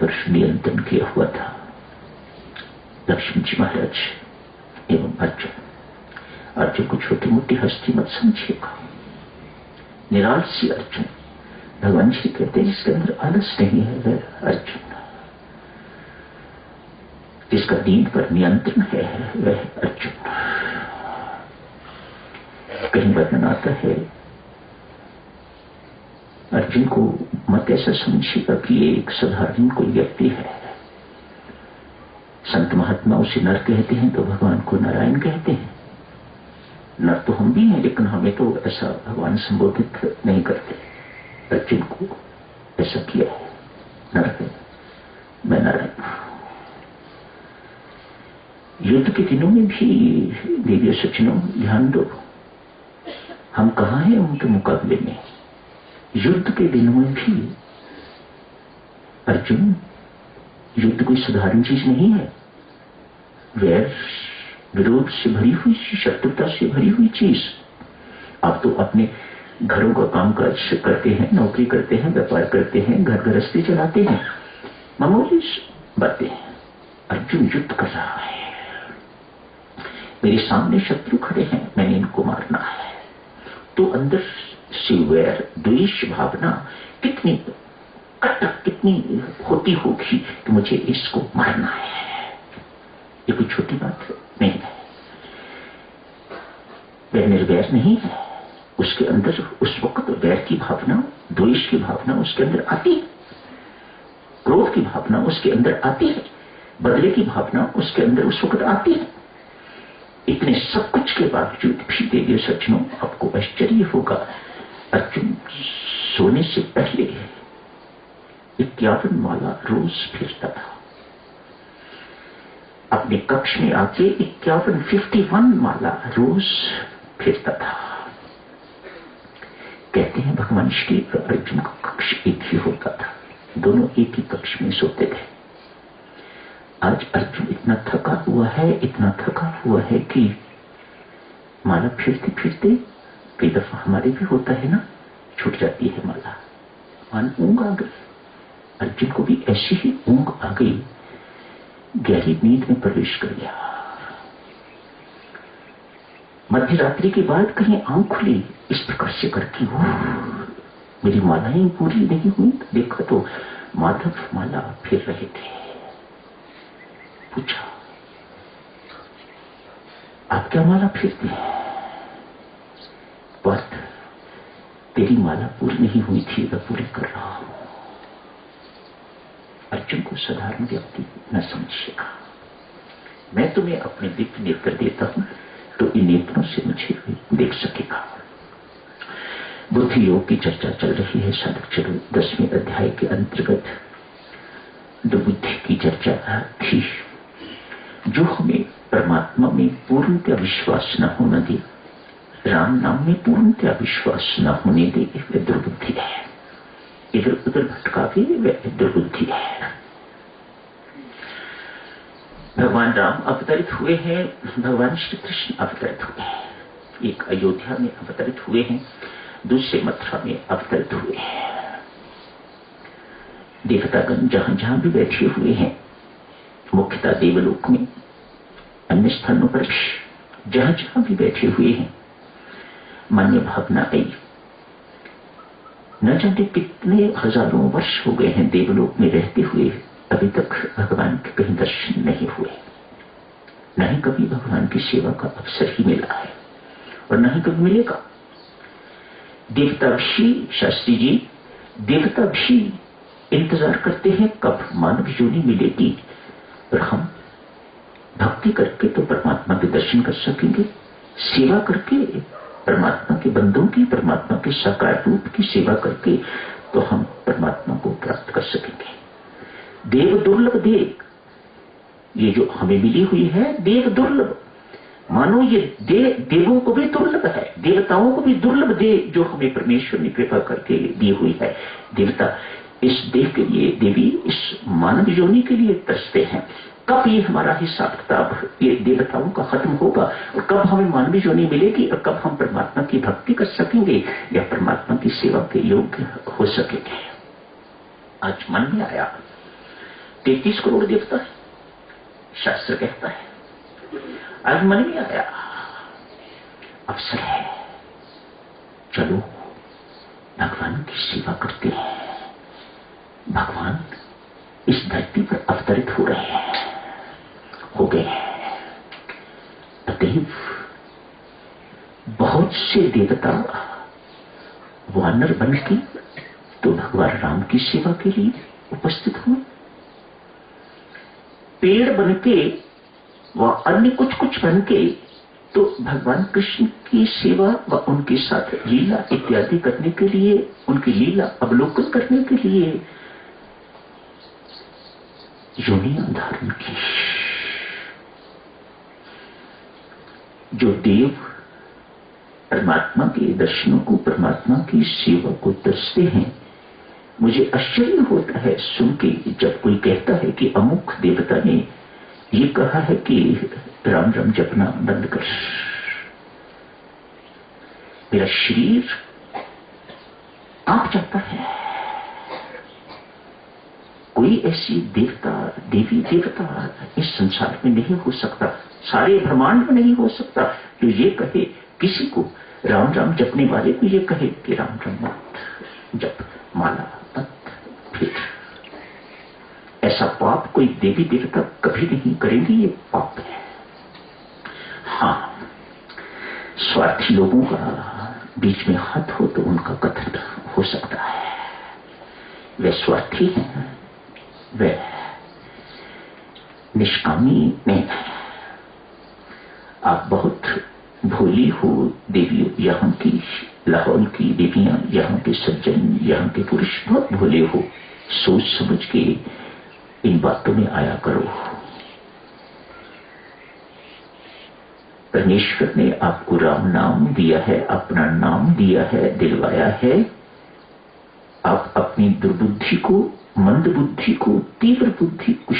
पर नियंत्रण किया हुआ था। लक्ष्मण जी महाराज एवं अर्जुन को छोटी मोटी हस्ती मत समझिएगा। निरालसी अर्जुन, भगवान जी कहते हैं जिसके अंदर आलस नहीं है वह अर्जुन, जिसका नींद पर नियंत्रण है वह अर्जुन। कहीं वर्णन आता है अर्जुन को मत ऐसा समझिएगा कि ये एक साधारण कोई व्यक्ति है। संत महात्मा उसे नर कहते हैं तो भगवान को नारायण कहते हैं। नर तो हम भी हैं, लेकिन हमें तो ऐसा भगवान संबोधित नहीं करते। अर्जुन को ऐसा किया है, नर है, मैं नारायण। युद्ध के दिनों में भी देवी सज्जनों ध्यान दो, हम कहां हैं उनके मुकाबले में। युद्ध के दिनों में भी अर्जुन, युद्ध कोई साधारण चीज नहीं है। वैर विरोध से भरी हुई, शत्रुता से भरी हुई चीज। आप तो अपने घरों का कामकाज करते हैं, नौकरी करते हैं, व्यापार करते हैं, घर गृहस्थी चलाते हैं, मामूली बातें। अर्जुन युद्ध कर रहा है, मेरे सामने शत्रु खड़े हैं, मैंने इनको मारना है। तो अंदर से वैर द्वेष भावना कितनी कटक, कितनी होती होगी कि मुझे इसको मारना है। ये कोई छोटी बात नहीं है। वह निर्वैर नहीं है, उसके अंदर उस वक्त वैर की भावना, द्वेष की भावना उसके अंदर आती है, क्रोध की भावना उसके अंदर आती है, बदले की भावना उसके अंदर उस वक्त आती है। इतने सब कुछ के बावजूद भी देवी सज्जनों, आपको आश्चर्य होगा, अर्जुन सोने से पहले 51 माला रोज फिरता था। अपने कक्ष में आके 51 माला रोज फिरता था। कहते हैं भगवान श्री अर्जुन का कक्ष एक ही होता था, दोनों एक ही कक्ष में सोते थे। आज अर्जुन इतना थका हुआ है, इतना थका हुआ है कि माला फिरते फिरते, कई दफा हमारे भी होता है ना, छूट जाती है माला, ऊंग आ गई। अर्जुन को भी ऐसी ही ऊंग आ गई, गहरी नींद में प्रवेश कर गया। मध्य रात्रि के बाद कहीं आंख खुली, इस प्रकार से करके वो मेरी मालाएं पूरी नहीं हुई। देखा तो माधव माला फिर रहे थे। पूछा, आप क्या माला फिरते हैं? बात, तेरी माला पूरी नहीं हुई थी, मैं पूरी कर रहा हूं। अर्जुन को साधारण व्यक्ति न समझिएगा। मैं तुम्हें अपने दिव्य नेत्र देता हूं तो इन नेत्रों से मुझे देख सकेगा। बुद्धि योग की चर्चा चल रही है साधक। चलो 10वें अध्याय के अंतर्गत दो बुद्धि की चर्चा थी। जो हमें परमात्मा में पूर्णतः विश्वास न होने दे, राम नाम में पूर्णतः विश्वास न होने दे, वह दुर्बुद्धि है। इधर उधर भटकावे, वह दुर्बुद्धि है। भगवान राम अवतरित हुए हैं, भगवान श्री कृष्ण अवतरित हुए हैं। एक अयोध्या में अवतरित हुए हैं, दूसरे मथुरा में अवतरित हुए हैं। देवतागण जहां जहां भी बैठे हुए हैं, मुख्यतः देवलोक में, अन्य स्थानों पर भी जहां जहां भी बैठे हुए हैं, मन में भावना आई, न जाने कितने हजारों वर्ष हो गए हैं देवलोक में रहते हुए, अभी तक भगवान के कहीं दर्शन नहीं हुए, न ही कभी भगवान की सेवा का अवसर ही मिला है और न ही कभी मिलेगा। देवता भी, शास्त्री जी, देवता भी इंतजार करते हैं कब मानव योनि मिलेगी और हम भक्ति करके तो परमात्मा के दर्शन कर सकेंगे, सेवा करके परमात्मा के बंदों की, परमात्मा के साकार रूप की सेवा करके तो हम परमात्मा को प्राप्त कर सकेंगे। देव दुर्लभ देव, ये जो हमें मिली हुई है देव दुर्लभ, मानो ये देवों को भी दुर्लभ है, देवताओं को भी दुर्लभ दे जो हमें परमेश्वर ने कृपा करके दी हुई है। देवता इस देह के लिए, देवी इस मानव योनि के लिए तरसते हैं। कब ये हमारा हिसाब किताब ये देवताओं का खत्म होगा और कब हमें मानवीय योनि मिलेगी और कब हम परमात्मा की भक्ति कर सकेंगे या परमात्मा की सेवा के योग्य हो सकेंगे। आज मन में आया 33 करोड़ देवता है, शास्त्र कहता है। आज मन में आया अवसर है, चलो भगवान की सेवा करते हैं। भगवान इस धरती पर अवतरित हो रहे हैं, हो गए हैं। अतएव बहुत से देवता वानर बन के तो भगवान राम की सेवा के लिए उपस्थित हुए, पेड़ बन के व अन्य कुछ कुछ बन के तो भगवान कृष्ण की सेवा व उनके साथ लीला इत्यादि करने के लिए, उनकी लीला अवलोकन करने के लिए योनियां धारण की। जो देव परमात्मा के दर्शनों को, परमात्मा की सेवा को तरसते हैं, मुझे आश्चर्य होता है सुन के जब कोई कहता है कि अमुक देवता ने ये कहा है कि राम राम जपना बंद कर। मेरा शरीर कांप जाता है। कोई ऐसी देवता, देवी देवता इस संसार में नहीं हो सकता, सारे ब्रह्मांड में नहीं हो सकता जो ये कहे किसी को, राम राम जपने वाले को ये कहे कि राम राम मत जप, माला मत फिर। ऐसा पाप कोई देवी देवता कभी नहीं करेंगे, ये पाप है। हाँ, स्वार्थी लोगों का बीच में हाथ हो तो उनका कथन हो सकता है, वे स्वार्थी हैं, वे निष्कामी नहीं है। आप बहुत भोली हो देवियों, यहाँ की लाहौल की देवियां, यहाँ के सज्जन, यहाँ के पुरुष बहुत भोले हो, सोच समझ के इन बातों में आया करो। परमेश्वर ने आपको राम नाम दिया है, अपना नाम दिया है, दिलवाया है। आप अपनी दुर्बुद्धि को, मंद बुद्धि को, तीव्र बुद्धि को